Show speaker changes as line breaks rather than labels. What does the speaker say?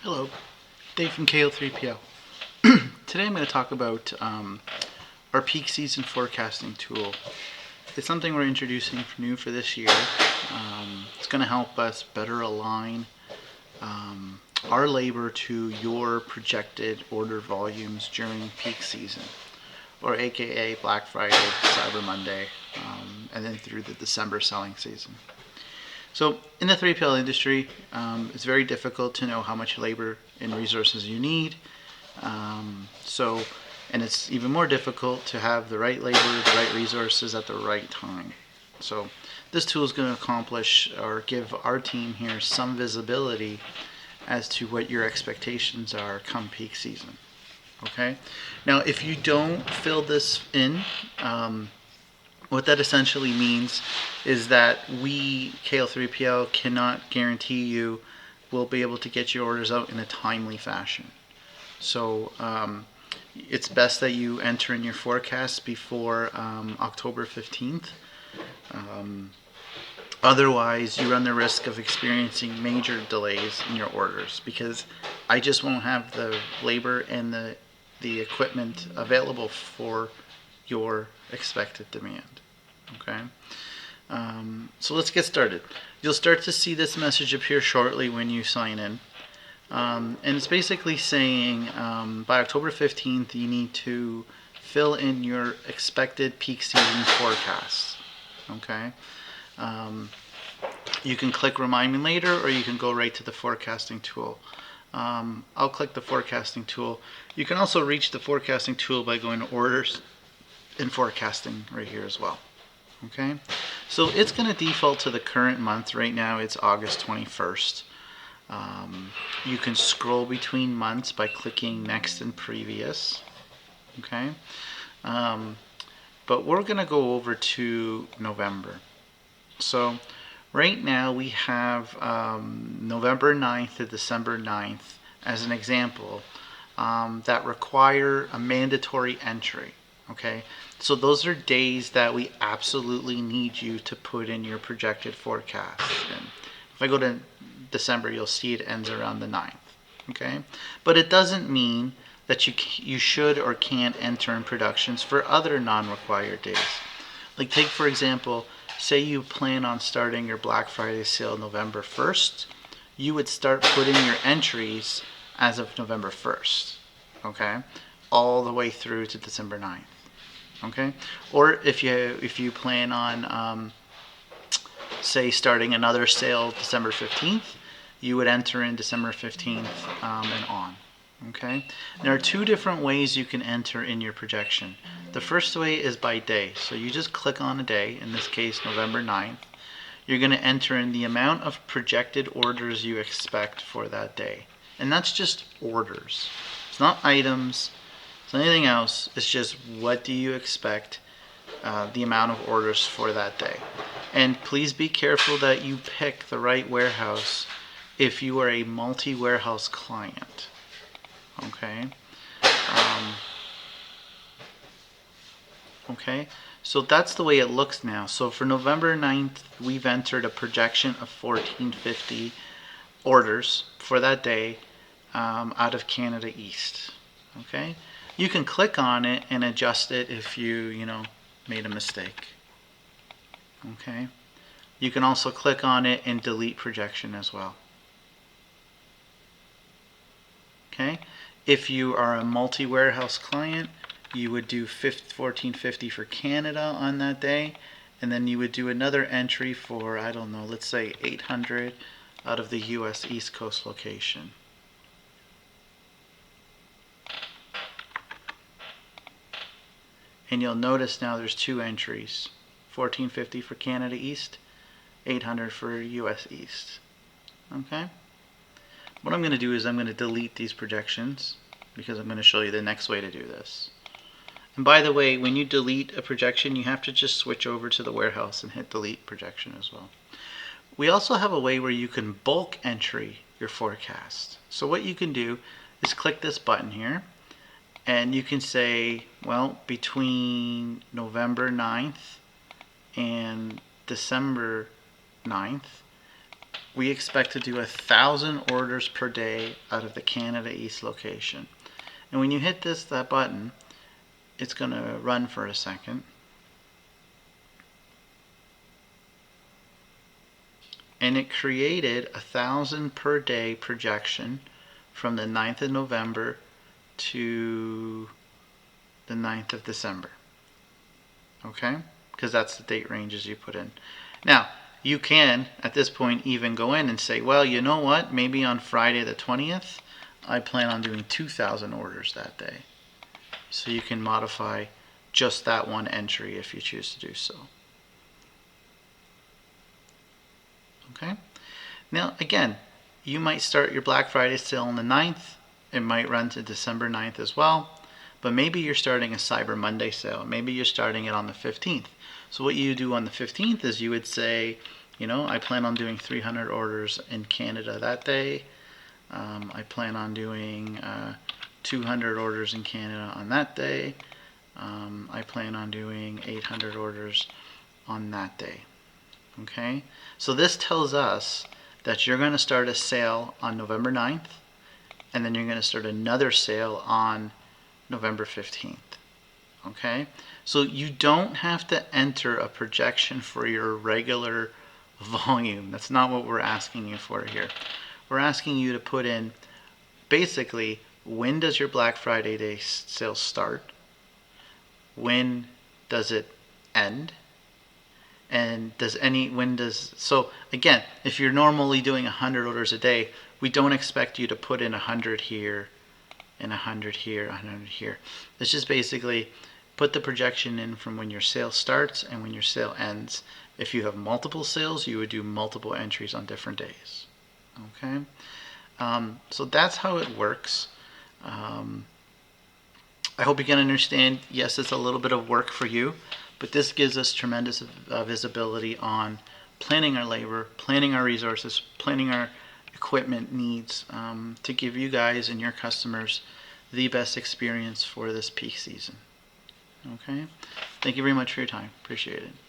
Hello, Dave from Kayo3PL. Today I'm going to talk about our peak season forecasting tool. It's something we're introducing new for this year. It's going to help us better align our labor to your projected order volumes during peak season, or aka Black Friday, Cyber Monday, and then through the December selling season. So in the 3PL industry, it's very difficult to know how much labor and resources you need. And it's even more difficult to have the right labor, the right resources at the right time. So this tool is going to accomplish or give our team here some visibility as to what your expectations are come peak season. Okay. Now, if you don't fill this in, what that essentially means is that we, Kayo3PL, cannot guarantee you we'll be able to get your orders out in a timely fashion. So it's best that you enter in your forecast before October 15th. Otherwise, you run the risk of experiencing major delays in your orders because I just won't have the labor and the equipment available for your expected demand. Okay, so let's get started. You'll start to see this message appear shortly when you sign in, and it's basically saying by October 15th you need to fill in your expected peak season forecast. Okay, you can click remind me later, or you can go right to the forecasting tool. I'll click the forecasting tool. You can also reach the forecasting tool by going to orders and forecasting right here as well. Okay, so it's going to default to the current month. Right now it's August 21st. You can scroll between months by clicking next and previous. Okay, but we're going to go over to November. So right now we have November 9th to December 9th as an example that require a mandatory entry. Okay, so those are days that we absolutely need you to put in your projected forecast. And if I go to December, you'll see it ends around the 9th. Okay, but it doesn't mean that you should or can't enter in productions for other non-required days. Like take for example, say you plan on starting your Black Friday sale November 1st, you would start putting your entries as of November 1st. Okay, all the way through to December 9th. Okay, or if you plan on say starting another sale December 15th, you would enter in December 15th and on. Okay, there are two different ways you can enter in your projection. The first way is by day. So you just click on a day, in this case November 9th. You're going to enter in the amount of projected orders you expect for that day, and that's just orders. It's not items. So anything else, it's just what do you expect the amount of orders for that day. And please be careful that you pick the right warehouse if you are a multi-warehouse client. Okay. Okay, so that's the way it looks now. So for November 9th, we've entered a projection of 1450 orders for that day out of Canada East. Okay. You can click on it and adjust it if you made a mistake. Okay. You can also click on it and delete projection as well. Okay. If you are a multi-warehouse client, you would do 1450 for Canada on that day, and then you would do another entry for, I don't know, let's say 800 out of the US East Coast location. And you'll notice now there's two entries, 1450 for Canada East, 800 for US East. Okay? What I'm going to do is I'm going to delete these projections because I'm going to show you the next way to do this. And by the way, when you delete a projection, you have to just switch over to the warehouse and hit delete projection as well. We also have a way where you can bulk entry your forecast. So what you can do is click this button here, and you can say, well, between November 9th and December 9th, we expect to do 1,000 orders per day out of the Canada East location. And when you hit that button, it's going to run for a second. And it created 1,000 per day projection from the 9th of November to the 9th of December. Okay? Because that's the date ranges you put in. Now, you can, at this point, even go in and say, well, you know what? Maybe on Friday the 20th, I plan on doing 2,000 orders that day. So you can modify just that one entry if you choose to do so. Okay? Now, again, you might start your Black Friday sale on the 9th. It might run to December 9th as well. But maybe you're starting a Cyber Monday sale. Maybe you're starting it on the 15th. So what you do on the 15th is you would say, you know, I plan on doing 300 orders in Canada that day. I plan on doing 200 orders in Canada on that day. I plan on doing 800 orders on that day. Okay? So this tells us that you're going to start a sale on November 9th, and then you're going to start another sale on November 15th. Okay? So you don't have to enter a projection for your regular volume. That's not what we're asking you for here. We're asking you to put in basically, when does your Black Friday Day sale start? When does it end? And so again, if you're normally doing 100 orders a day, we don't expect you to put in 100 here and 100 here, 100 here. It's just basically put the projection in from when your sale starts and when your sale ends. If you have multiple sales, you would do multiple entries on different days. Okay? So that's how it works. I hope you can understand, yes, it's a little bit of work for you, but this gives us tremendous visibility on planning our labor, planning our resources, planning our equipment needs to give you guys and your customers the best experience for this peak season. Okay? Thank you very much for your time. Appreciate it.